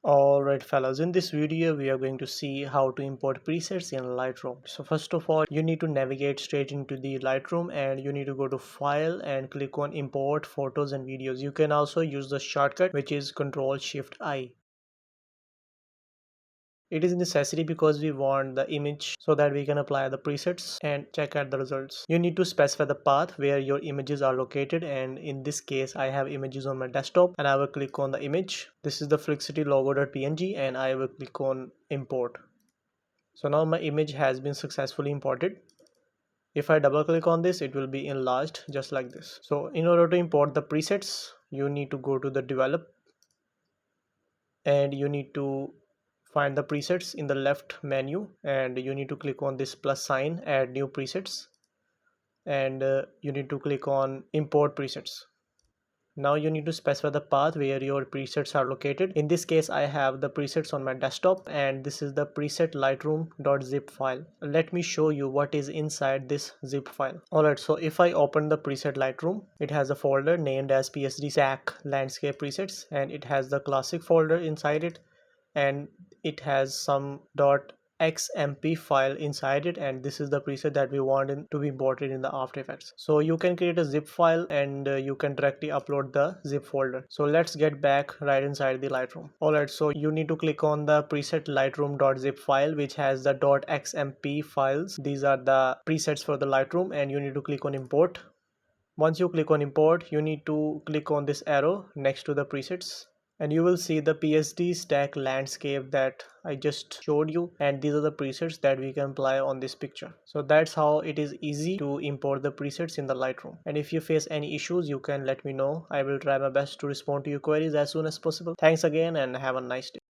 Alright fellas, in this video we are going to see how to import presets in Lightroom. So first of all, you need to navigate straight into the Lightroom and you need to go to File and click on Import Photos and Videos. You can also use the shortcut which is Ctrl+Shift+I. It is a necessity because we want the image so that we can apply the presets and check out the results. You need to specify the path where your images are located, and in this case I have images on my desktop and I will click on the image. This is the FLIXITY logo.png and I will click on import. So now my image has been successfully imported. If I double click on this, it will be enlarged just like this. So in order to import the presets, you need to go to the develop and you need to find the presets in the left menu and you need to click on this plus sign, add new presets, and you need to click on import presets. Now you need to specify the path where your presets are located. In this case I have the presets on my desktop and this is the preset lightroom.zip file. Let me show you what is inside this zip file. Alright, so if I open the preset Lightroom, it has a folder named as PSD stack landscape presets and it has the classic folder inside it, and it has some .xmp file inside it, and this is the preset that we want to be imported in the After Effects. So you can create a zip file and you can directly upload the zip folder. So let's get back right inside the Lightroom. Alright, so you need to click on the preset lightroom.zip file which has the .xmp files. These are the presets for the Lightroom and you need to click on import. Once you click on import, you need to click on this arrow next to the presets and you will see the PSD stack landscape that I just showed you, and these are the presets that we can apply on this picture. So that's how it is easy to import the presets in the Lightroom. And if you face any issues, you can let me know. I will try my best to respond to your queries as soon as possible. Thanks again and have a nice day.